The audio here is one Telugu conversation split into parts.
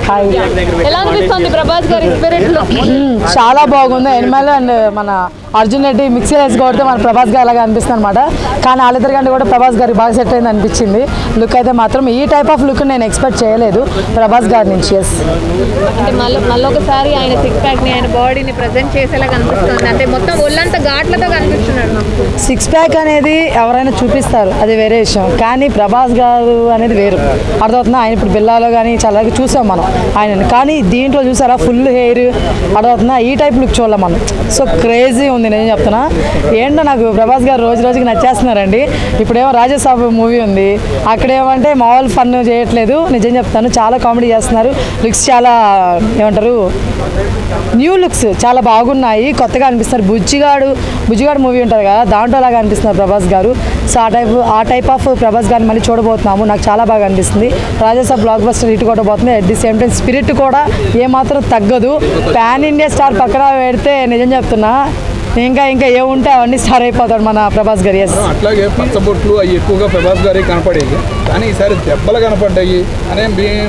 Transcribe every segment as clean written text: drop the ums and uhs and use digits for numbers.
హాయ్. ఎలా అనిపిస్తుంది ప్రభాస్ గారి స్పిరిట్ లో? చాలా బాగుంది. ఎనిమల్ అండ్ మన అర్జున్ రెడ్డి మిక్సీ వేసి కొడితే మన ప్రభాస్ గారు అలాగే అనిపిస్తుంది అనమాట. కానీ వాళ్ళిద్దరి కంటే కూడా ప్రభాస్ గారికి బాగా సెట్ అయింది అనిపించింది. లుక్ అయితే మాత్రం ఈ టైప్ ఆఫ్ లుక్ నేను ఎక్స్పెక్ట్ చేయలేదు ప్రభాస్ గారి నుంచి. ఎస్, అంటే మళ్ళీ ఒకసారి ఆయన సిక్స్ ప్యాక్ ని ఆయన బాడీని ప్రెజెంట్ చేసేలా కనిపిస్తుంది. అంటే మొత్తం ఒళ్ళంతా ఘాట్లతో కనిపిస్తున్నాడు. సిక్స్ ప్యాక్ అనేది ఎవరైనా చూపిస్తారు, అది వేరే విషయం. కానీ ప్రభాస్ గారు అనేది వేరు, అర్థమవుతుందా? ఆయన ఇప్పుడు బిల్లాలో కానీ చాలా చూసాం మనం ఆయన. కానీ దీంట్లో చూసారా ఫుల్ హెయిర్, అర్థమవుతుందా? ఈ టైప్ లుక్ చూడాలి మనం. సో క్రేజీ ఉంది, నేను చెప్తున్నా. ఏంటో నాకు ప్రభాస్ గారు రోజు రోజుకి నచ్చేస్తున్నారండి. ఇప్పుడేమో రాజసాబ్ మూవీ ఉంది, అక్కడేమంటే మామూలు ఫన్ చేయట్లేదు. నిజం చెప్తాను, చాలా కామెడీ చేస్తున్నారు. లుక్స్ చాలా ఏమంటారు, న్యూ లుక్స్ చాలా బాగున్నాయి, కొత్తగా అనిపిస్తున్నారు. బుజ్జిగాడు మూవీ ఉంటుంది కదా, దాంట్లో లాగా అనిపిస్తున్నారు ప్రభాస్ గారు. సో ఆ టైప్ ఆఫ్ ప్రభాస్ గారిని మళ్ళీ చూడబోతున్నాము. నాకు చాలా బాగా అనిపిస్తుంది. రాజసాబ్ బ్లాక్ బస్టర్ హిట్ కొట్టబోతుంది. At the same time Spirit కూడా ఏమాత్రం తగ్గదు. పాన్ ఇండియా స్టార్ పక్కన పెడితే నిజం చెప్తున్నా, ఇంకా ఏముంటే అవన్నీ స్టార్ అయిపోతాడు మన ప్రభాస్ గారు. ఎస్, అట్లాగే పచ్చబొట్లు అవి ఎక్కువగా ప్రభాస్ గారికి కనపడేవి, కానీ ఈసారి దెబ్బలు కనపడ్డాయి అనే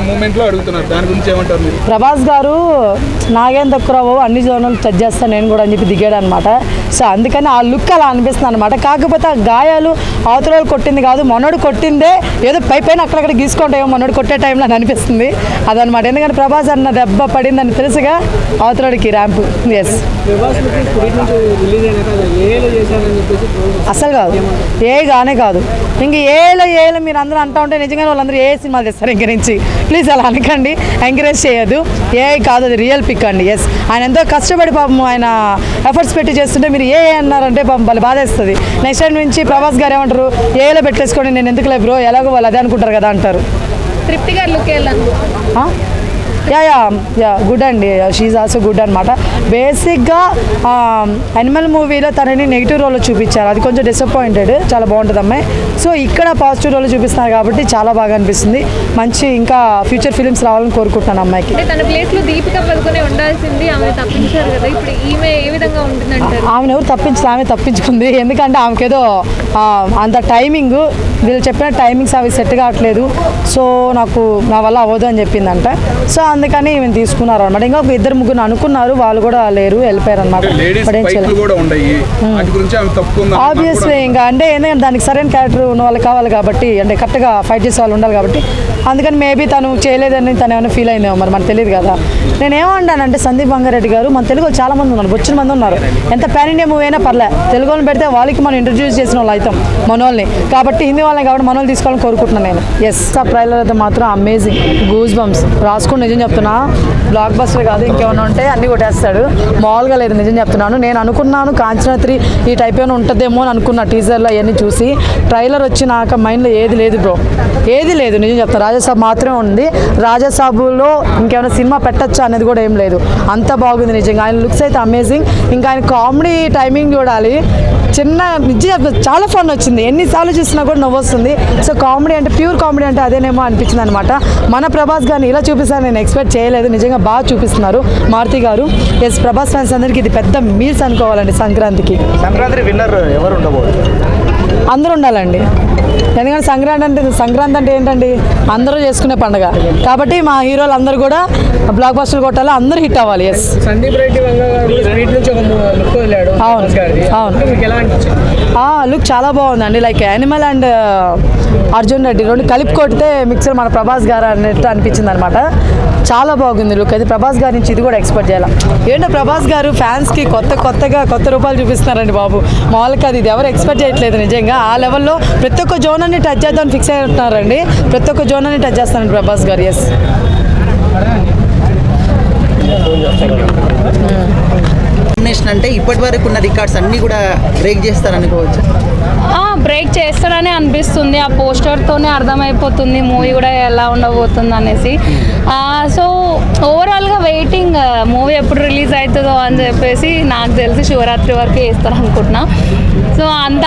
మూమెంట్లో అడుగుతున్నారు. దాని గురించి ఏమంటారు మీరు? ప్రభాస్ గారు నాగేం తక్కువ అన్ని జోన్లు టచ్ చేస్తాను నేను కూడా అని చెప్పి దిగాడు అనమాట. సో అందుకని ఆ లుక్ అలా అనిపిస్తుంది అనమాట. కాకపోతే ఆ గాయాలు అవతల కొట్టింది కాదు, మనోడు కొట్టిందే ఏదో పైన అక్కడక్కడ గీసుకుంటాయేమో మనోడు కొట్టే టైంలో అని అనిపిస్తుంది అదనమాట. ఎందుకంటే ప్రభాస్ అన్న దెబ్బ పడిందని తెలుసుగా అవతలడికి ర్యాంపు. ఎస్, అసలు కాదు, గానే కాదు. ఇంక ఏలో మీరు అందరూ అంటూ ఉంటే నిజంగానే వాళ్ళందరూ ఏ సినిమాలు తెస్తారు ఇంక నుంచి. ప్లీజ్ అలా అనకండి, ఎంకరేజ్ చేయొద్దు. కాదు, అది రియల్ పిక్ అండి. ఎస్, ఆయన ఎంతో కష్టపడి పాపం ఆయన ఎఫర్ట్స్ పెట్టి చేస్తుంటే మీరు అన్నారంటే పాపం వాళ్ళు బాధేస్తుంది. నెక్స్ట్ టైం నుంచి ప్రభాస్ గారు ఏమంటారు, ఏలో పెట్టేసుకోండి, నేను ఎందుకు లేదు బ్రో, ఎలాగో వాళ్ళు అదే అనుకుంటారు కదా అంటారు. తృప్తి గారి లుక్ యా గుడ్ అండి, షీఈ్ ఆల్సో గుడ్ అనమాట. బేసిక్గా యానిమల్ మూవీలో తనని నెగిటివ్ రోల్లో చూపించారు, అది కొంచెం డిసప్పాయింటెడ్. చాలా బాగుంటుంది అమ్మాయి. సో ఇక్కడ పాజిటివ్ రోల్లో చూపిస్తున్నారు కాబట్టి చాలా బాగా అనిపిస్తుంది. మంచి ఇంకా ఫ్యూచర్ ఫిలిమ్స్ రావాలని కోరుకుంటున్నాను అమ్మాయికి. తన ప్లేస్లో దీపికా పదుకొనే ఉండాల్సింది, ఆమె తప్పించారు కదా. ఇప్పుడు ఈమె ఏ విధంగా ఉంటుందంటే? ఆమెను ఎవరు తప్పించారు, ఆమె తప్పించుకుంది. ఎందుకంటే ఆమెకేదో అంత టైమింగ్, వీళ్ళు చెప్పిన టైమింగ్స్ అవి సెట్ కావట్లేదు. సో నాకు నా వల్ల అవ్వదు అని చెప్పిందంట. సో అందుకని ఈమెను తీసుకున్నారు అనమాట. ఇంకా ఇద్దరు ముగ్గురు అనుకున్నారు, వాళ్ళు కూడా లేరు, వెళ్ళిపోయారు అనమాట. ఆబ్వియస్లీ ఇంకా అంటే ఎందుకంటే దానికి సరైన క్యారెక్టర్ ఉన్న వాళ్ళు కావాలి కాబట్టి, అంటే కరెక్ట్గా ఫైట్ చేసే వాళ్ళు ఉండాలి కాబట్టి, అందుకని మేబీ తను చేయలేదని తను ఏమైనా ఫీల్ అయిందేమో మరి, మనకు తెలియదు కదా. నేనేమంటానంటే సందీప్ బంగారెడ్డి గారు, మన తెలుగులో చాలా మంది ఉన్నారు, వచ్చిన మంది ఉన్నారు. ఎంత పాన్ ఇండియా మూవీ అయినా పర్లే, తెలుగులో పెడితే వాళ్ళకి మనం ఇంట్రడ్యూస్ చేసిన వాళ్ళు అవుతాం మనోల్ని. కాబట్టి హిందీ వాళ్ళని కాబట్టి మనోళ్ళు తీసుకోవాలని కోరుకుంటున్నాను నేను. ఎస్, ఆ ట్రైలర్ అయితే మాత్రం అమేజింగ్, గూస్ బంప్స్. రాసుకుని నిజం చెప్తున్నా, బ్లాక్ బస్టర్ కాదు ఇంకేమైనా ఉంటే అన్నీ కొట్టేస్తాడు. మామూలుగా లేదు, నిజం చెప్తున్నాను. నేను అనుకున్నాను కాంచనా 3 ఈ టైప్ ఏమైనా ఉంటుందేమో అని అనుకున్నా టీజర్లో అవన్నీ చూసి. ట్రైలర్ వచ్చినాక మైండ్లో ఏది లేదు బ్రో, ఏది లేదు, నిజం చెప్తాను. రాజాసాబ్ మాత్రమే ఉంది. రాజాసాబులో ఇంకేమైనా సినిమా పెట్టచ్చా అనేది కూడా ఏం లేదు, అంత బాగుంది నిజంగా. ఆయన లుక్స్ అయితే అమేజింగ్. ఇంకా ఆయన కామెడీ టైమింగ్ చూడాలి. నిజం చాలా ఫన్ వచ్చింది, ఎన్నిసార్లు చూసినా కూడా నవ్వు వస్తుంది. సో కామెడీ అంటే ప్యూర్ కామెడీ అంటే అదేనేమో అనిపించింది అనమాట. మన ప్రభాస్ గారిని ఇలా చూపిస్తాను నేను ఎక్స్పెక్ట్ చేయలేదు, నిజంగా బాగా చూపిస్తున్నారు మారుతి గారు. ఎస్, ప్రభాస్ ఫ్యాన్స్ అందరికీ ఇది పెద్ద మీల్స్ అనుకోవాలండి సంక్రాంతికి. సంక్రాంతి విన్నర్ ఎవరు ఉండబోతున్నారు? అందరూ ఉండాలండి. ఎందుకంటే సంక్రాంతి అంటే ఏంటండి, అందరూ చేసుకునే పండుగ కాబట్టి మా హీరోలు అందరూ కూడా బ్లాక్ బస్టర్ కొట్టాలి, అందరూ హిట్ అవ్వాలి. ఎస్, సందీప్ రెడ్డి లుక్ చాలా బాగుందండి. Like animal and Arjun Reddy రెండు కలిపి కొడితే మిక్సర్ మన ప్రభాస్ గారు అన్నట్టు అనిపించింది అనమాట. చాలా బాగుంది లుక్. అయితే ప్రభాస్ గారి నుంచి ఇది కూడా ఎక్స్పెక్ట్ చేయాలి. ఏంటో ప్రభాస్ గారు ఫ్యాన్స్కి కొత్త రూపాయలు చూపిస్తున్నారండి బాబు. మామూలుగా అది ఇది ఎవరు ఎక్స్పెక్ట్ చేయట్లేదు నిజంగా. ఆ లెవెల్లో ప్రతి ఒక్క జోన్ అన్ని టచ్ చేద్దామని ఫిక్స్ అయినట్టున్నారండి. ప్రతి ఒక్క జోన్ అన్ని టచ్ చేస్తారండి ప్రభాస్ గారు. ఎస్, నామినేషన్ అంటే ఇప్పటి వరకు ఉన్న రికార్డ్స్ అన్నీ కూడా బ్రేక్ చేస్తారనుకోవచ్చు. బ్రేక్ చేస్తారని అనిపిస్తుంది. ఆ పోస్టర్తోనే అర్థమైపోతుంది మూవీ కూడా ఎలా ఉండబోతుంది అనేసి. సో ఓవరాల్గా వెయిటింగ్ మూవీ ఎప్పుడు రిలీజ్ అవుతుందో అని చెప్పేసి. నాకు తెలిసి శివరాత్రి వరకు వేస్తారు అనుకుంటున్నా. సో అంత